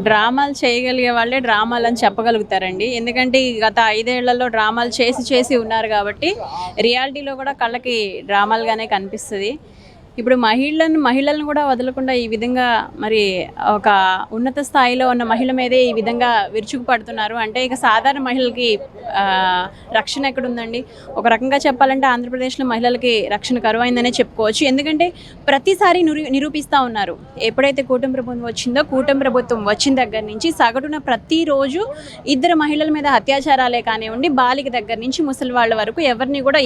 డ్రామాలు చేయగలిగే వాళ్ళే డ్రామాలని చెప్పగలుగుతారండి. ఎందుకంటే ఈ గత 5 ఏళ్లలో డ్రామాలు చేసి ఉన్నారు కాబట్టి రియాలిటీలో కూడా కళ్ళకి డ్రామాలుగానే కనిపిస్తది. ఇప్పుడు మహిళలను కూడా వదలకుండా ఈ విధంగా మరి ఒక ఉన్నత స్థాయిలో ఉన్న మహిళ మీదే ఈ విధంగా విరుచుకుపడుతున్నారు. అంటే ఇక సాధారణ మహిళలకి రక్షణ ఎక్కడుందండి? ఒక రకంగా చెప్పాలంటే ఆంధ్రప్రదేశ్లో మహిళలకి రక్షణ కరువైందనే చెప్పుకోవచ్చు. ఎందుకంటే ప్రతిసారి నిరూపిస్తూ ఉన్నారు. ఎప్పుడైతే కూటమి ప్రభుత్వం వచ్చిన దగ్గర నుంచి సగటున ప్రతిరోజు 2 మహిళల మీద అత్యాచారాలే కానివ్వండి, బాలిక దగ్గర నుంచి ముసలి వాళ్ళ వరకు ఎవరిని కూడా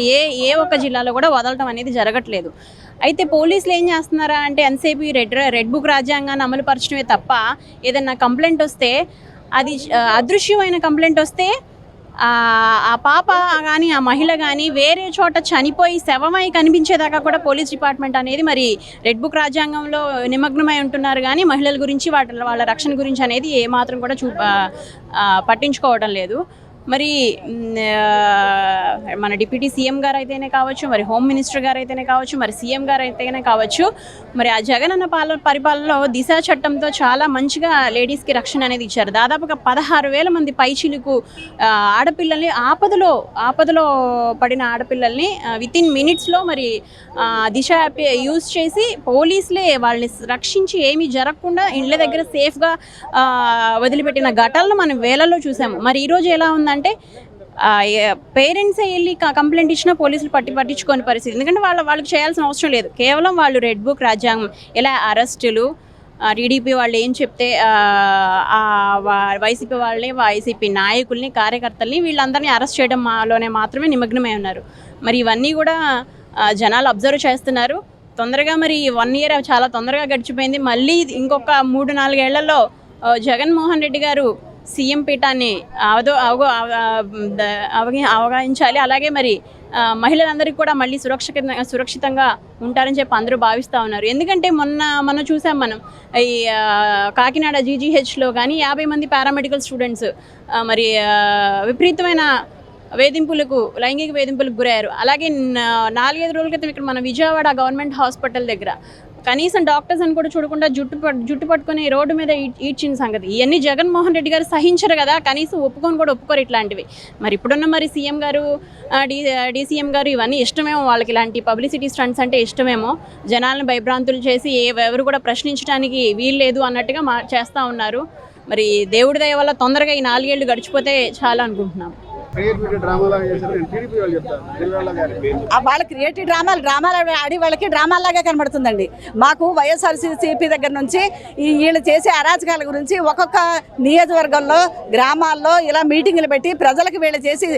ఏ ఒక్క జిల్లాలో కూడా వదలటం అనేది జరగట్లేదు. అయితే పోలీసులు ఏం చేస్తున్నారా అంటే ఎంతసేపు రెడ్ బుక్ రాజ్యాంగాన్ని అమలుపరచడమే తప్ప ఏదన్నా కంప్లైంట్ వస్తే అది అదృశ్యమైన కంప్లైంట్ వస్తే ఆ పాప కానీ ఆ మహిళ కానీ వేరే చోట చనిపోయి శవమై కనిపించేదాకా కూడా పోలీస్ డిపార్ట్మెంట్ అనేది మరి రెడ్ బుక్ రాజ్యాంగంలో నిమగ్నమై ఉంటున్నారు. కానీ మహిళల గురించి వాళ్ళ రక్షణ గురించి అనేది ఏమాత్రం కూడా పట్టించుకోవడం లేదు. మరి మన డిప్యూటీ సీఎం గారు అయితేనే కావచ్చు, మరి హోమ్ మినిస్టర్ గారు అయితేనే కావచ్చు, మరి సీఎం గారు అయితేనే కావచ్చు, మరి ఆ జగన్ అన్న పరిపాలనలో దిశ చట్టంతో చాలా మంచిగా లేడీస్కి రక్షణ అనేది ఇచ్చారు. దాదాపుగా 16,000 మంది పైచిలుకు ఆడపిల్లల్ని ఆపదలో పడిన ఆడపిల్లల్ని వితిన్ మినిట్స్లో మరి దిశ యాప్ యూజ్ చేసి పోలీసులే వాళ్ళని రక్షించి ఏమీ జరగకుండా ఇళ్ళ దగ్గర సేఫ్గా వదిలిపెట్టిన ఘటనలు మనం వేలల్లో చూసాము. మరి ఈరోజు ఎలా ఉందంటే పేరెంట్సే వెళ్ళి కంప్లైంట్ ఇచ్చినా పోలీసులు పట్టించుకోని పరిస్థితి. ఎందుకంటే వాళ్ళకి చేయాల్సిన అవసరం లేదు. కేవలం వాళ్ళు రెడ్ బుక్ రాజ్యాంగం ఇలా అరెస్టులు, టీడీపీ వాళ్ళు ఏం చెప్తే వైసీపీ వాళ్ళని, వైసీపీ నాయకుల్ని, కార్యకర్తల్ని వీళ్ళందరినీ అరెస్ట్ చేయడంలోనే మాత్రమే నిమగ్నమై ఉన్నారు. మరి ఇవన్నీ కూడా జనాలు అబ్జర్వ్ చేస్తున్నారు. తొందరగా మరి 1 ఇయర్ చాలా తొందరగా గడిచిపోయింది. మళ్ళీ ఇంకొక 3-4 ఏళ్లలో జగన్మోహన్ రెడ్డి గారు సీఎం పీఠాన్ని అవగాహించాలి. అలాగే మరి మహిళలందరికీ కూడా మళ్ళీ సురక్షితంగా ఉంటారని చెప్పి అందరూ భావిస్తూ ఉన్నారు. ఎందుకంటే మొన్న చూసాం మనం ఈ కాకినాడ జీజీహెచ్లో కానీ 50 మంది పారామెడికల్ స్టూడెంట్స్ మరి విపరీతమైన లైంగిక వేధింపులకు గురయ్యారు. అలాగే 4-5 రోజుల క్రితం ఇక్కడ మన విజయవాడ గవర్నమెంట్ హాస్పిటల్ దగ్గర కనీసం డాక్టర్స్ అని కూడా చూడకుండా జుట్టు పట్టుకొని రోడ్డు మీద ఈడ్చిన సంగతి. ఇవన్నీ జగన్మోహన్ రెడ్డి గారు సహించరు కదా, కనీసం ఒప్పుకోరు ఇట్లాంటివి. మరి ఇప్పుడున్న మరి సీఎం గారు, డీసీఎం గారు ఇవన్నీ ఇష్టమేమో వాళ్ళకి, ఇలాంటి పబ్లిసిటీ స్టంట్స్ అంటే ఇష్టమేమో. జనాలను భయభ్రాంతులు చేసి ఎవరు కూడా ప్రశ్నించడానికి వీల్లేదు అన్నట్టుగా చేస్తూ ఉన్నారు. మరి దేవుడి దయ వల్ల తొందరగా ఈ 4 ఏళ్ళు గడిచిపోతే చాలా అనుకుంటున్నాం. వాళ్ళ క్రియేటివ్ డ్రామాలు ఆడి వాళ్ళకి డ్రామాలాగా కనబడుతుందండి. మాకు వైఎస్ఆర్సీపీ దగ్గర నుంచి వీళ్ళు చేసే అరాచకాల గురించి ఒక్కొక్క నియోజకవర్గంలో, గ్రామాల్లో ఇలా మీటింగులు పెట్టి ప్రజలకు వీళ్ళు చేసి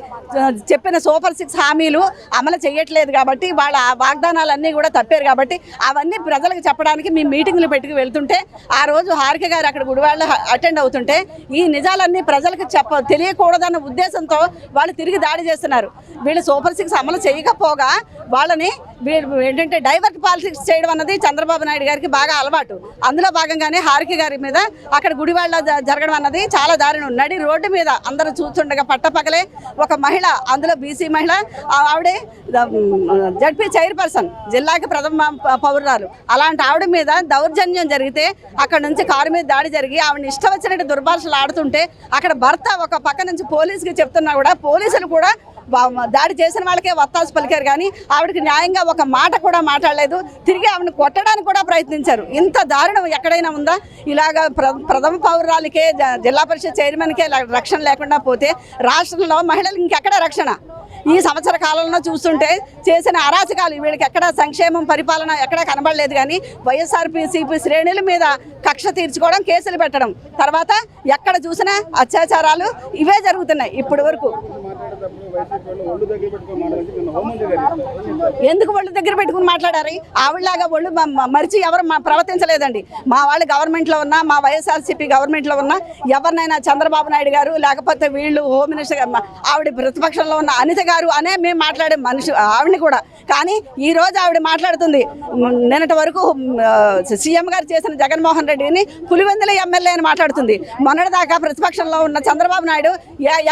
చెప్పిన సూపర్ 6 హామీలు అమలు చేయట్లేదు కాబట్టి, వాళ్ళ వాగ్దానాలన్నీ కూడా తప్పారు కాబట్టి అవన్నీ ప్రజలకు చెప్పడానికి మేము మీటింగులు పెట్టుకు వెళ్తుంటే ఆ రోజు హారిక గారు అక్కడ గుడివాళ్ళు అటెండ్ అవుతుంటే ఈ నిజాలన్నీ ప్రజలకు తెలియకూడదన్న ఉద్దేశంతో వాళ్ళు తిరిగి దాడి చేస్తున్నారు. వీళ్ళు సూపర్ 6 అమలు చేయకపోగా వాళ్ళని ఏంటంటే డైవర్ట్ పాలిటిక్స్ చేయడం అన్నది చంద్రబాబు నాయుడు గారికి బాగా అలవాటు. అందులో భాగంగానే హారిక గారి మీద అక్కడ గుడివాళ్ళ జరగడం అన్నది చాలా దారుణం. నడి రోడ్డు మీద అందరూ చూస్తుండగా పట్టపగలే ఒక మహిళ, అందులో బీసీ మహిళ, ఆవిడే జడ్పీ చైర్పర్సన్, జిల్లాకి ప్రథమ పౌరురాలు, అలాంటి ఆవిడ మీద దౌర్జన్యం జరిగితే అక్కడ నుంచి కారు మీద దాడి జరిగి ఆవిడని ఇష్టం వచ్చినట్టు దుర్భాషలు ఆడుతుంటే అక్కడ భర్త ఒక పక్క నుంచి పోలీసుకి చెప్తున్నా కూడా పోలీసులు కూడా దాడి చేసిన వాళ్ళకే వత్తాసు పలికారు. కానీ ఆవిడకి న్యాయంగా ఒక మాట కూడా మాట్లాడలేదు. తిరిగి ఆవిడని కొట్టడానికి కూడా ప్రయత్నించారు. ఇంత దారుణం ఎక్కడైనా ఉందా? ఇలాగా ప్రథమ పౌరురాలకే, జిల్లా పరిషత్ చైర్మన్కే రక్షణ లేకుండా పోతే రాష్ట్రంలో మహిళలకు ఇంకెక్కడ రక్షణ? ఈ సంవత్సర కాలంలో చూస్తుంటే చేసిన అరాచకాలు వీళ్ళకి ఎక్కడ సంక్షేమం, పరిపాలన ఎక్కడ కనబడలేదు. కానీ వైఎస్ఆర్సీపీ శ్రేణుల మీద కక్ష తీర్చుకోవడం, కేసులు పెట్టడం, తర్వాత ఎక్కడ చూసినా అత్యాచారాలు ఇవే జరుగుతున్నాయి ఇప్పటి వరకు. ఎందుకు ఒళ్ళు దగ్గర పెట్టుకుని మాట్లాడారు? ఆవిడలాగా ఒళ్ళు మరిచి ఎవరు ప్రవర్తించలేదండి. మా వాళ్ళు గవర్నమెంట్లో ఉన్నా, మా వైఎస్ఆర్సీపీ గవర్నమెంట్లో ఉన్నా ఎవరినైనా చంద్రబాబు నాయుడు గారు లేకపోతే వీళ్ళు హోమ్ మినిస్టర్ ఆవిడ ప్రతిపక్షంలో ఉన్న అనిత గారు అనే మేము మాట్లాడే మనిషి ఆవిడని కూడా. కానీ ఈరోజు ఆవిడ మాట్లాడుతుంది నిన్నటి వరకు సీఎం గారు చేసిన జగన్మోహన్ రెడ్డిని పులివెందుల ఎమ్మెల్యే అని మాట్లాడుతుంది. మొన్నటిదాకా ప్రతిపక్షంలో ఉన్న చంద్రబాబు నాయుడు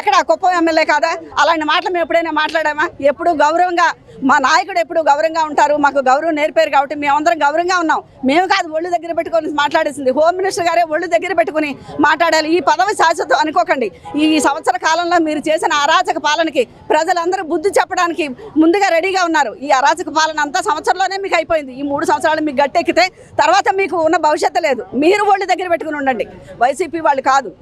ఎక్కడ కుప్పం ఎమ్మెల్యే కాదా? అలాంటి మాటలు మేము ఎప్పుడైనా మాట్లాడామా? ఎప్పుడు గౌరవంగా మా నాయకుడు ఎప్పుడు గౌరవంగా ఉంటారు, మాకు గౌరవం నేర్పారు కాబట్టి మేమందరం గౌరవంగా ఉన్నాం. మేము కాదు ఒళ్ళు దగ్గర పెట్టుకొని మాట్లాడేసింది, హోమ్ మినిస్టర్ గారే ఒళ్ళు దగ్గర పెట్టుకుని మాట్లాడాలి. ఈ పదవి శాశ్వతం అనుకోకండి. ఈ సంవత్సర కాలంలో మీరు చేసిన అరాచక పాలనకి ప్రజలందరూ బుద్ధి చెప్పడానికి ముందుగా రెడీగా ఉన్నారు. ఈ అరాచక పాలన అంతా సంవత్సరంలోనే మీకు అయిపోయింది. ఈ 3 సంవత్సరాలు మీకు గట్టెక్కితే తర్వాత మీకు ఉన్న భవిష్యత్తు లేదు. మీరు ఒళ్ళు దగ్గర పెట్టుకుని ఉండండి, వైసీపీ వాళ్ళు కాదు.